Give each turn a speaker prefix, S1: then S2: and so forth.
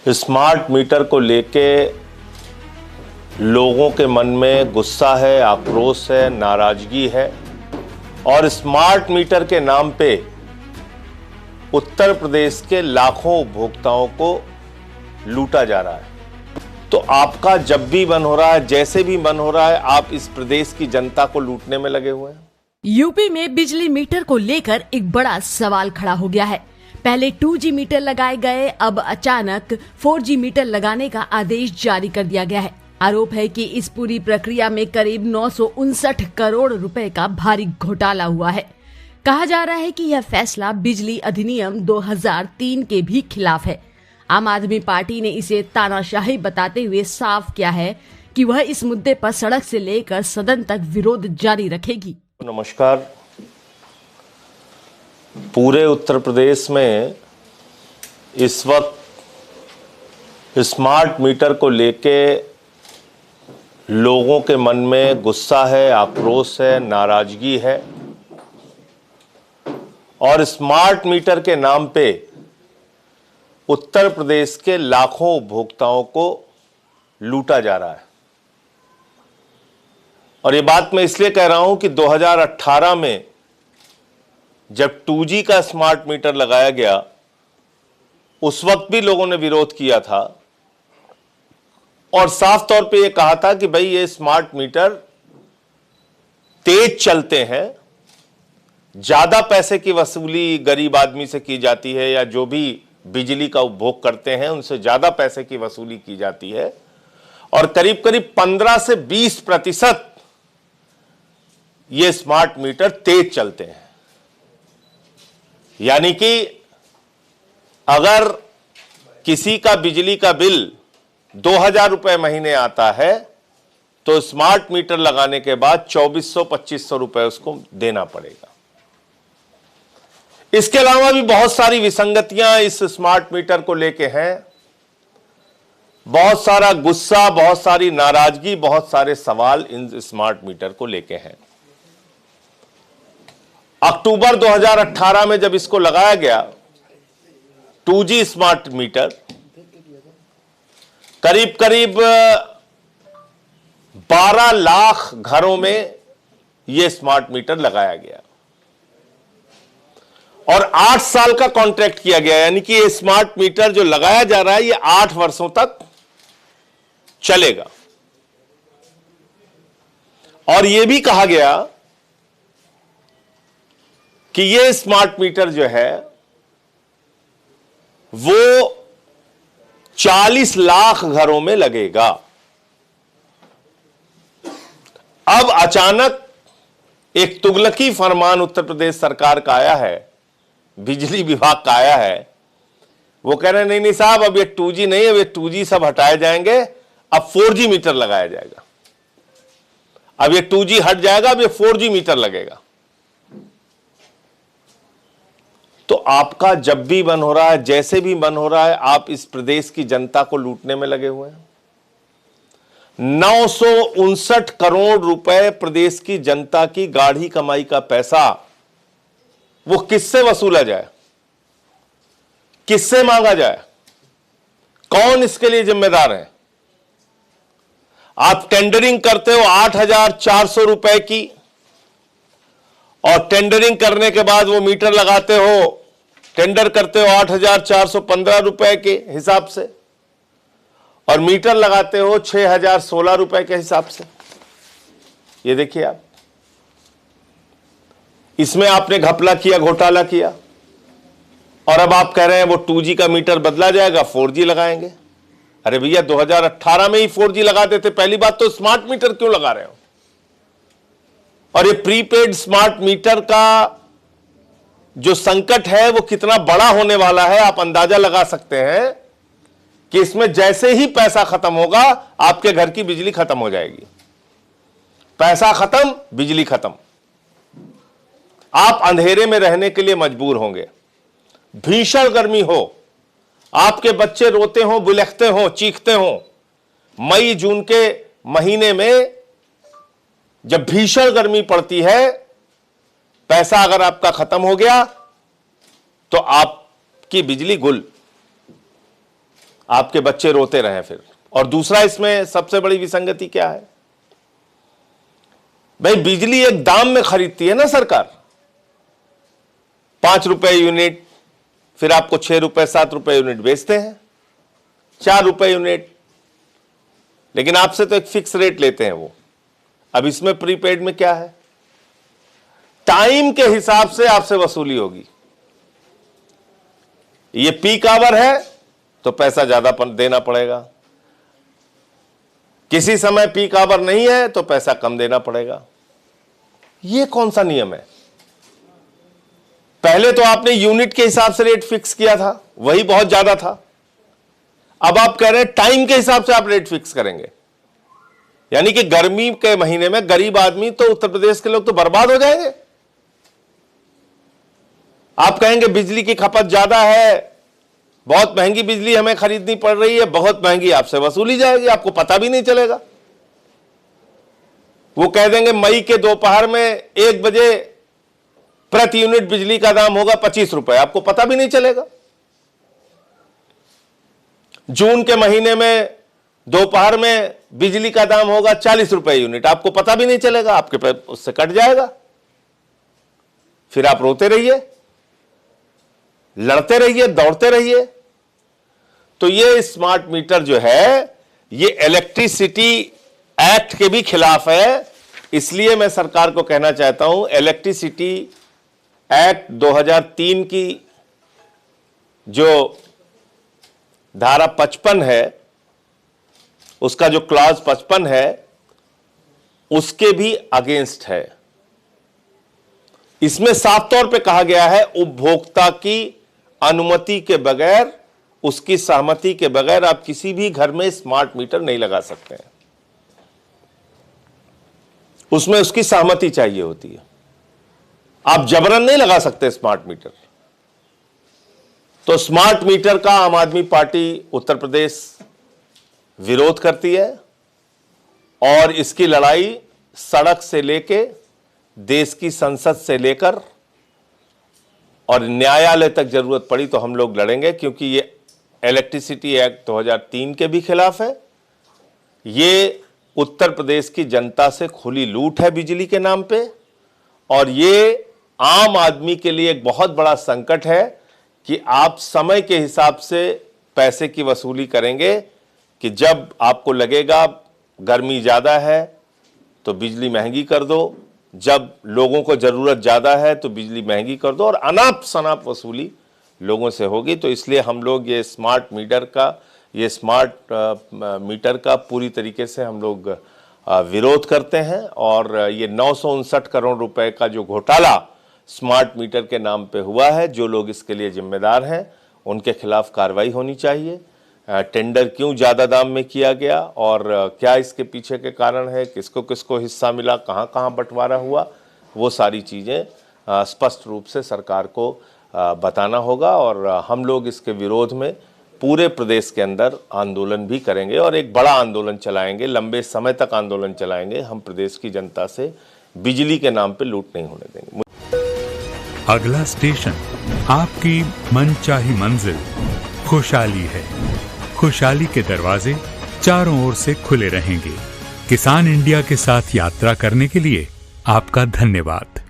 S1: Smart meter को लेके लोगों के मन में गुस्सा है, आक्रोश है, नाराजगी है और स्मार्ट मीटर के नाम पे उत्तर प्रदेश के लाखों उपभोक्ताओं को लूटा जा रहा है। तो आपका जब भी मन हो रहा है, जैसे भी मन हो रहा है, आप इस प्रदेश की जनता को लूटने में लगे हुए हैं।
S2: यूपी में बिजली मीटर को लेकर एक बड़ा सवाल खड़ा हो गया है। पहले 2G मीटर लगाए गए, अब अचानक 4G मीटर लगाने का आदेश जारी कर दिया गया है। आरोप है कि इस पूरी प्रक्रिया में करीब 959 करोड़ रुपए का भारी घोटाला हुआ है। कहा जा रहा है कि यह फैसला बिजली अधिनियम 2003 के भी खिलाफ है। आम आदमी पार्टी ने इसे तानाशाही बताते हुए साफ किया है कि वह इस मुद्दे पर सड़क से लेकर सदन तक विरोध जारी रखेगी।
S1: नमस्कार। पूरे उत्तर प्रदेश में इस वक्त स्मार्ट मीटर को लेके लोगों के मन में गुस्सा है, आक्रोश है, नाराजगी है और स्मार्ट मीटर के नाम पे उत्तर प्रदेश के लाखों उपभोक्ताओं को लूटा जा रहा है। और ये बात मैं इसलिए कह रहा हूं कि 2018 में जब 2G का स्मार्ट मीटर लगाया गया, उस वक्त भी लोगों ने विरोध किया था और साफ तौर पे ये कहा था कि भाई ये स्मार्ट मीटर तेज चलते हैं, ज्यादा पैसे की वसूली गरीब आदमी से की जाती है या जो भी बिजली का उपभोग करते हैं उनसे ज्यादा पैसे की वसूली की जाती है और करीब करीब 15 से 20% ये स्मार्ट मीटर तेज चलते हैं। यानी कि अगर किसी का बिजली का बिल 2000 रुपए महीने आता है तो स्मार्ट मीटर लगाने के बाद 2400-2500 रुपए उसको देना पड़ेगा। इसके अलावा भी बहुत सारी विसंगतियां इस स्मार्ट मीटर को लेके हैं। बहुत सारा गुस्सा, बहुत सारी नाराजगी, बहुत सारे सवाल इन स्मार्ट मीटर को लेके हैं। अक्टूबर 2018 में जब इसको लगाया गया 2G स्मार्ट मीटर, करीब करीब 12 लाख घरों में यह स्मार्ट मीटर लगाया गया और 8 साल का कॉन्ट्रैक्ट किया गया। यानी कि ये स्मार्ट मीटर जो लगाया जा रहा है ये 8 वर्षों तक चलेगा। और यह भी कहा गया कि ये स्मार्ट मीटर जो है वो 40 लाख घरों में लगेगा। अब अचानक एक तुगलकी फरमान उत्तर प्रदेश सरकार का आया है, बिजली विभाग का आया है। वो कह रहे हैं नहीं साहब, अब ये 2G नहीं है, ये 2G सब हटाए जाएंगे, अब 4G मीटर लगाया जाएगा। अब ये 2G हट जाएगा, अब ये 4G मीटर लगेगा। तो आपका जब भी मन हो रहा है, जैसे भी मन हो रहा है, आप इस प्रदेश की जनता को लूटने में लगे हुए हैं। 959 करोड़ रुपए प्रदेश की जनता की गाढ़ी कमाई का पैसा वो किससे वसूला जाए, किससे मांगा जाए, कौन इसके लिए जिम्मेदार है? आप टेंडरिंग करते हो 8,400 रुपए की और टेंडरिंग करने के बाद वो मीटर लगाते हो, टेंडर करते हो 8,415 रुपए के हिसाब से और मीटर लगाते हो 6,016 रुपए के हिसाब से। ये देखिए आप, इसमें आपने घपला किया, घोटाला किया और अब आप कह रहे हैं वो 2G का मीटर बदला जाएगा, 4G लगाएंगे। अरे भैया 2018 में ही 4G लगा देते। पहली बात तो स्मार्ट मीटर क्यों लगा रहे हो? और ये प्रीपेड स्मार्ट मीटर का जो संकट है वो कितना बड़ा होने वाला है, आप अंदाजा लगा सकते हैं कि इसमें जैसे ही पैसा खत्म होगा आपके घर की बिजली खत्म हो जाएगी। पैसा खत्म, बिजली खत्म, आप अंधेरे में रहने के लिए मजबूर होंगे। भीषण गर्मी हो, आपके बच्चे रोते हो, बिलखते हो, चीखते हो। मई जून के महीने में जब भीषण गर्मी पड़ती है, पैसा अगर आपका खत्म हो गया तो आपकी बिजली गुल। आपके बच्चे रोते रहे फिर। और दूसरा इसमें सबसे बड़ी विसंगति क्या है, भाई बिजली एक दाम में खरीदती है ना सरकार, 5 रुपए यूनिट, फिर आपको 6 रुपए 7 रुपए यूनिट बेचते हैं, 4 रुपए यूनिट, लेकिन आपसे तो एक फिक्स रेट लेते हैं वो। अब इसमें प्रीपेड में क्या है, टाइम के हिसाब से आपसे वसूली होगी। ये पीक आवर है तो पैसा ज्यादा देना पड़ेगा, किसी समय पीक आवर नहीं है तो पैसा कम देना पड़ेगा। ये कौन सा नियम है? पहले तो आपने यूनिट के हिसाब से रेट फिक्स किया था, वही बहुत ज्यादा था। अब आप कह रहे हैं टाइम के हिसाब से आप रेट फिक्स करेंगे, यानी कि गर्मी के महीने में गरीब आदमी तो, उत्तर प्रदेश के लोग तो बर्बाद हो जाएंगे। आप कहेंगे बिजली की खपत ज्यादा है, बहुत महंगी बिजली हमें खरीदनी पड़ रही है, बहुत महंगी आपसे वसूली जाएगी, आपको पता भी नहीं चलेगा। वो कह देंगे मई के दोपहर में 1 बजे प्रति यूनिट बिजली का दाम होगा 25 रुपए, आपको पता भी नहीं चलेगा। जून के महीने में दोपहर में बिजली का दाम होगा 40 रुपए यूनिट, आपको पता भी नहीं चलेगा, आपके पैसे उससे कट जाएगा। फिर आप रोते रहिए, लड़ते रहिए, दौड़ते रहिए। तो ये स्मार्ट मीटर जो है ये इलेक्ट्रिसिटी एक्ट के भी खिलाफ है। इसलिए मैं सरकार को कहना चाहता हूं, इलेक्ट्रिसिटी एक्ट 2003 की जो धारा 55 है, उसका जो क्लॉज 55 है, उसके भी अगेंस्ट है। इसमें साफ तौर पे कहा गया है उपभोक्ता की अनुमति के बगैर, उसकी सहमति के बगैर आप किसी भी घर में स्मार्ट मीटर नहीं लगा सकते हैं। उसमें उसकी सहमति चाहिए होती है, आप जबरन नहीं लगा सकते स्मार्ट मीटर। तो स्मार्ट मीटर का आम आदमी पार्टी उत्तर प्रदेश विरोध करती है और इसकी लड़ाई सड़क से लेके, देश की संसद से लेकर और न्यायालय तक जरूरत पड़ी तो हम लोग लड़ेंगे, क्योंकि ये इलेक्ट्रिसिटी एक्ट 2003 के भी खिलाफ है। ये उत्तर प्रदेश की जनता से खुली लूट है बिजली के नाम पे, और ये आम आदमी के लिए एक बहुत बड़ा संकट है कि आप समय के हिसाब से पैसे की वसूली करेंगे कि जब आपको लगेगा गर्मी ज़्यादा है तो बिजली महंगी कर दो, जब लोगों को ज़रूरत ज़्यादा है तो बिजली महंगी कर दो, और अनाप शनाप वसूली लोगों से होगी। तो इसलिए हम लोग ये स्मार्ट मीटर का पूरी तरीके से हम लोग विरोध करते हैं। और ये 959 करोड़ रुपए का जो घोटाला स्मार्ट मीटर के नाम पे हुआ है, जो लोग इसके लिए जिम्मेदार हैं उनके खिलाफ कार्रवाई होनी चाहिए। टेंडर क्यों ज़्यादा दाम में किया गया और क्या इसके पीछे के कारण है, किसको किसको हिस्सा मिला, कहाँ कहाँ बंटवारा हुआ, वो सारी चीज़ें स्पष्ट रूप से सरकार को बताना होगा। और हम लोग इसके विरोध में पूरे प्रदेश के अंदर आंदोलन भी करेंगे और एक बड़ा आंदोलन चलाएंगे, लंबे समय तक आंदोलन चलाएंगे। हम प्रदेश की जनता से बिजली के नाम पे लूट नहीं होने देंगे।
S3: अगला स्टेशन आपकी मनचाही मंजिल खुशहाली है। खुशहाली के दरवाजे चारों ओर से खुले रहेंगे। किसान इंडिया के साथ यात्रा करने के लिए आपका धन्यवाद।